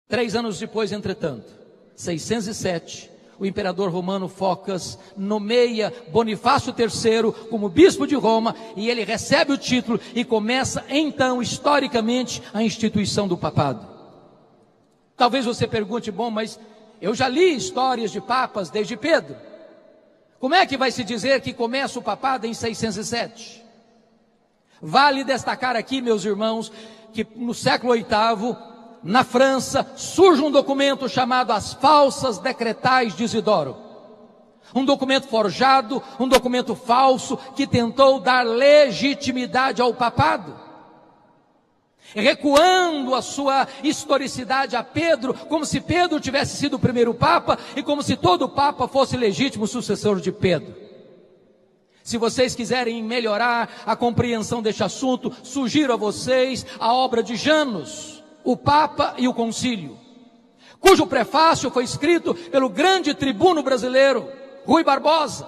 3 anos depois, entretanto, 607, o imperador romano Focas nomeia Bonifácio III como bispo de Roma, e ele recebe o título e começa então, historicamente, a instituição do papado. Talvez você pergunte, bom, mas eu já li histórias de papas desde Pedro. Como é que vai se dizer que começa o papado em 607? Vale destacar aqui, meus irmãos, que no século VIII, na França, surge um documento chamado As Falsas Decretais de Isidoro. Um documento forjado, um documento falso, que tentou dar legitimidade ao papado, recuando a sua historicidade a Pedro, como se Pedro tivesse sido o primeiro papa, e como se todo papa fosse legítimo sucessor de Pedro. Se vocês quiserem melhorar a compreensão deste assunto, sugiro a vocês a obra de Janus, O Papa e o Concílio, cujo prefácio foi escrito pelo grande tribuno brasileiro, Rui Barbosa,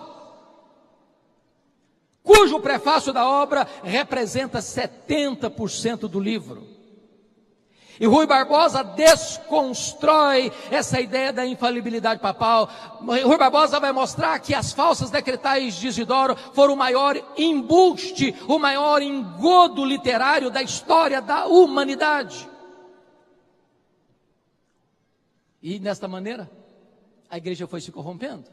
cujo prefácio da obra representa 70% do livro. E Rui Barbosa desconstrói essa ideia da infalibilidade papal. Rui Barbosa vai mostrar que as falsas decretais de Isidoro foram o maior embuste, o maior engodo literário da história da humanidade. E desta maneira, a igreja foi se corrompendo.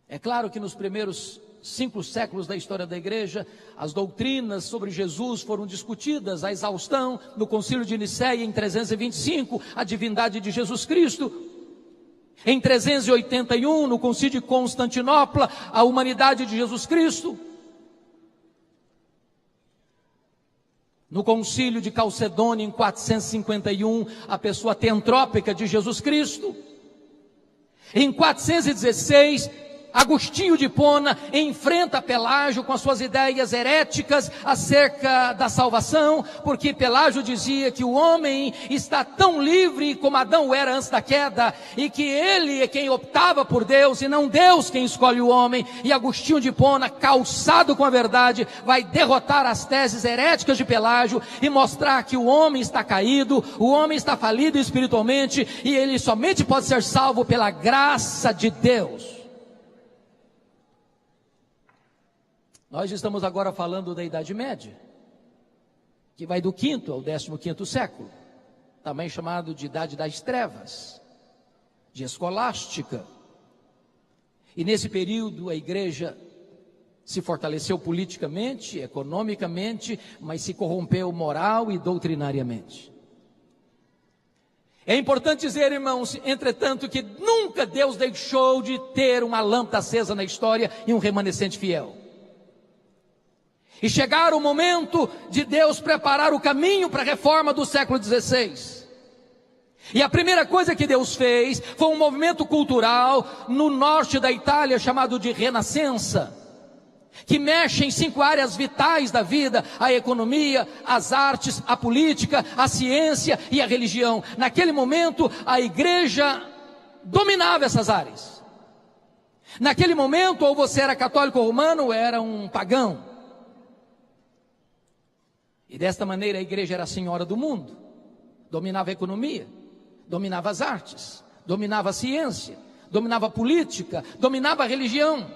É claro que nos primeiros 5 séculos da história da igreja, as doutrinas sobre Jesus foram discutidas à exaustão no Concílio de Nicéia em 325, a divindade de Jesus Cristo. Em 381, no Concílio de Constantinopla, a humanidade de Jesus Cristo. No Concílio de Calcedônia, em 451, a pessoa teantrópica de Jesus Cristo. Em 416, Agostinho de Hipona enfrenta Pelágio com as suas ideias heréticas acerca da salvação, porque Pelágio dizia que o homem está tão livre como Adão era antes da queda, e que ele é quem optava por Deus e não Deus quem escolhe o homem. E Agostinho de Hipona, calçado com a verdade, vai derrotar as teses heréticas de Pelágio e mostrar que o homem está caído, o homem está falido espiritualmente, e ele somente pode ser salvo pela graça de Deus. Nós estamos agora falando da Idade Média, que vai do 5º ao 15º século, também chamado de Idade das Trevas, de Escolástica. E nesse período a igreja se fortaleceu politicamente, economicamente, mas se corrompeu moral e doutrinariamente. É importante dizer, irmãos, entretanto, que nunca Deus deixou de ter uma lâmpada acesa na história e um remanescente fiel. E chegar o momento de Deus preparar o caminho para a reforma do século XVI. E a primeira coisa que Deus fez foi um movimento cultural no norte da Itália chamado de Renascença, que mexe em 5 áreas vitais da vida: a economia, as artes, a política, a ciência e a religião. Naquele momento a igreja dominava essas áreas. Naquele momento, ou você era católico romano ou era um pagão. E desta maneira a igreja era a senhora do mundo, dominava a economia, dominava as artes, dominava a ciência, dominava a política, dominava a religião.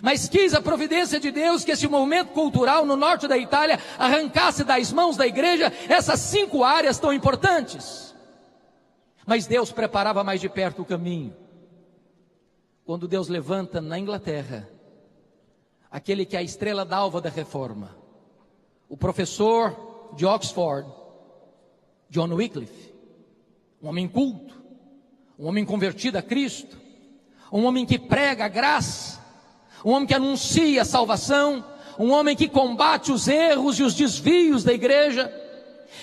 Mas quis a providência de Deus que esse movimento cultural no norte da Itália arrancasse das mãos da igreja essas 5 áreas tão importantes. Mas Deus preparava mais de perto o caminho, quando Deus levanta na Inglaterra aquele que é a estrela d'alva da reforma, o professor de Oxford, John Wycliffe, um homem culto, um homem convertido a Cristo, um homem que prega a graça, um homem que anuncia a salvação, um homem que combate os erros e os desvios da igreja,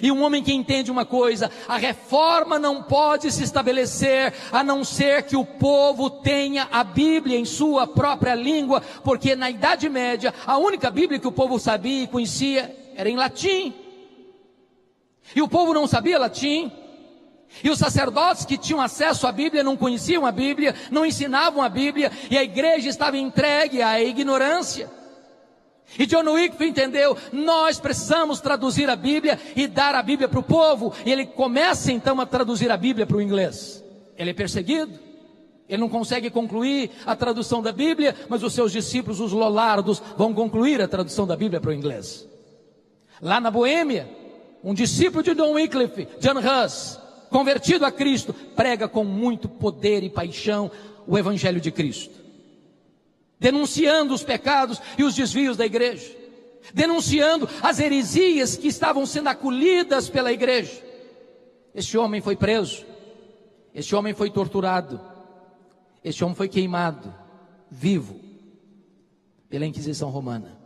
e um homem que entende uma coisa: a reforma não pode se estabelecer a não ser que o povo tenha a Bíblia em sua própria língua, porque na Idade Média a única Bíblia que o povo sabia e conhecia era em latim, e o povo não sabia latim, e os sacerdotes que tinham acesso à Bíblia não conheciam a Bíblia, não ensinavam a Bíblia, e a igreja estava entregue à ignorância. E John Wycliffe entendeu, nós precisamos traduzir a Bíblia e dar a Bíblia para o povo. E ele começa então a traduzir a Bíblia para o inglês. Ele é perseguido, ele não consegue concluir a tradução da Bíblia, mas os seus discípulos, os lollardos, vão concluir a tradução da Bíblia para o inglês. Lá na Boêmia, um discípulo de John Wycliffe, John Huss, convertido a Cristo, prega com muito poder e paixão o Evangelho de Cristo, denunciando os pecados e os desvios da igreja, denunciando as heresias que estavam sendo acolhidas pela igreja. Este homem foi preso, este homem foi torturado, este homem foi queimado vivo pela Inquisição Romana.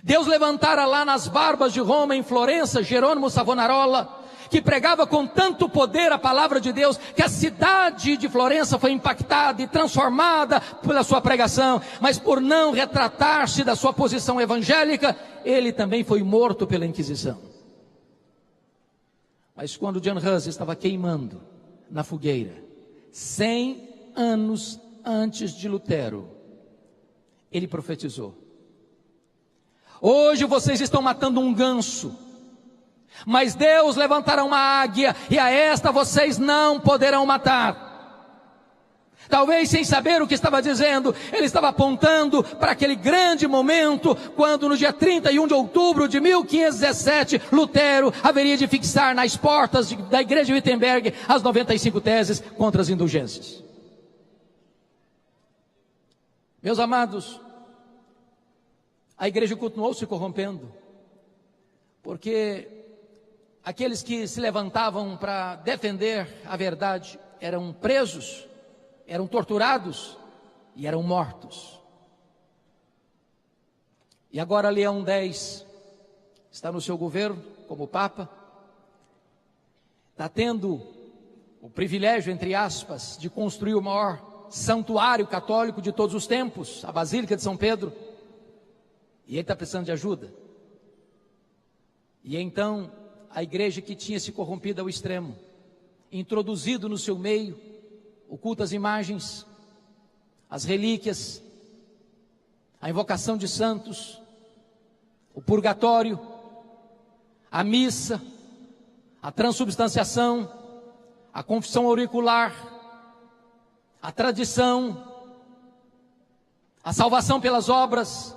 Deus levantara lá nas barbas de Roma, em Florença, Jerônimo Savonarola, que pregava com tanto poder a palavra de Deus, que a cidade de Florença foi impactada e transformada pela sua pregação, mas por não retratar-se da sua posição evangélica, ele também foi morto pela Inquisição. Mas quando John Huss estava queimando na fogueira, 100 anos antes de Lutero, ele profetizou: hoje vocês estão matando um ganso, mas Deus levantará uma águia, e a esta vocês não poderão matar. Talvez sem saber o que estava dizendo, ele estava apontando para aquele grande momento, quando no dia 31 de outubro de 1517, Lutero haveria de fixar nas portas da igreja de Wittenberg as 95 teses contra as indulgências. Meus amados, a igreja continuou se corrompendo, porque aqueles que se levantavam para defender a verdade eram presos, eram torturados e eram mortos. E agora Leão X está no seu governo como Papa, está tendo o privilégio, entre aspas, de construir o maior santuário católico de todos os tempos, a Basílica de São Pedro, e ele está precisando de ajuda. E então a igreja, que tinha se corrompido ao extremo, introduzido no seu meio o culto às imagens, as relíquias, a invocação de santos, o purgatório, a missa, a transubstanciação, a confissão auricular, a tradição, a salvação pelas obras,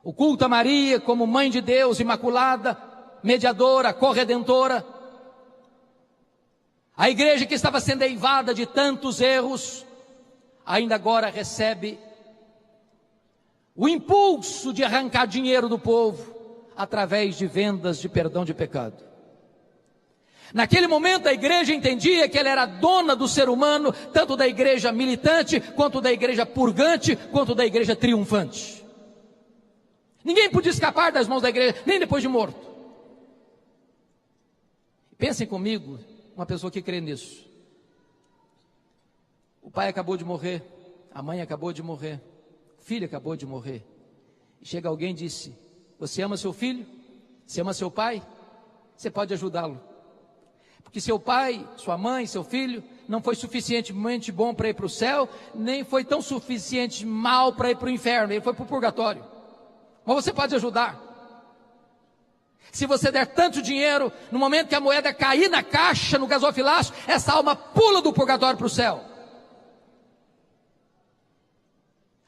o culto a Maria como Mãe de Deus, Imaculada, mediadora, corredentora. A igreja, que estava sendo eivada de tantos erros, ainda agora recebe o impulso de arrancar dinheiro do povo através de vendas de perdão de pecado. Naquele momento a igreja entendia que ela era dona do ser humano, tanto da igreja militante, quanto da igreja purgante, quanto da igreja triunfante. Ninguém podia escapar das mãos da igreja, nem depois de morto. Pensem comigo, uma pessoa que crê nisso. O pai acabou de morrer, a mãe acabou de morrer, o filho acabou de morrer. E chega alguém e disse: você ama seu filho? Você ama seu pai? Você pode ajudá-lo. Porque seu pai, sua mãe, seu filho não foi suficientemente bom para ir para o céu, nem foi tão suficiente mal para ir para o inferno, ele foi para o purgatório. Mas você pode ajudar. Se você der tanto dinheiro, no momento que a moeda cair na caixa, no gasofilácio, essa alma pula do purgatório para o céu.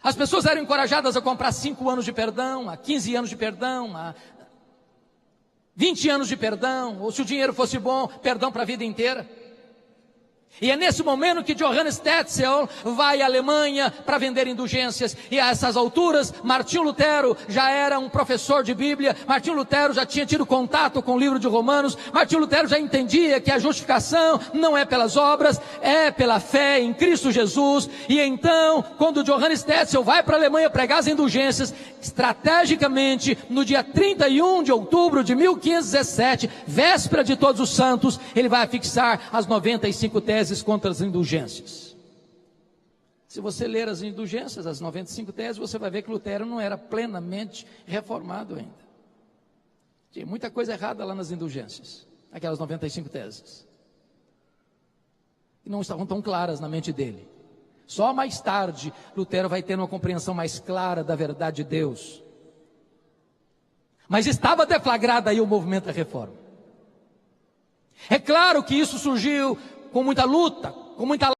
As pessoas eram encorajadas a comprar 5 anos de perdão, a 15 anos de perdão, a 20 anos de perdão, ou se o dinheiro fosse bom, perdão para a vida inteira. E é nesse momento que Johannes Tetzel vai à Alemanha para vender indulgências. E a essas alturas, Martinho Lutero já era um professor de Bíblia. Martinho Lutero já tinha tido contato com o livro de Romanos. Martinho Lutero já entendia que a justificação não é pelas obras, é pela fé em Cristo Jesus. E então, quando Johannes Tetzel vai para a Alemanha pregar as indulgências, estrategicamente, no dia 31 de outubro de 1517, véspera de Todos os Santos, ele vai fixar as 95 teses contra as indulgências. Se você ler as indulgências, as 95 teses, você vai ver que Lutero não era plenamente reformado ainda. Tinha muita coisa errada lá nas indulgências, aquelas 95 teses, que não estavam tão claras na mente dele. Só mais tarde, Lutero vai ter uma compreensão mais clara da verdade de Deus. Mas estava deflagrado aí o movimento da reforma. É claro que isso surgiu com muita luta, com muita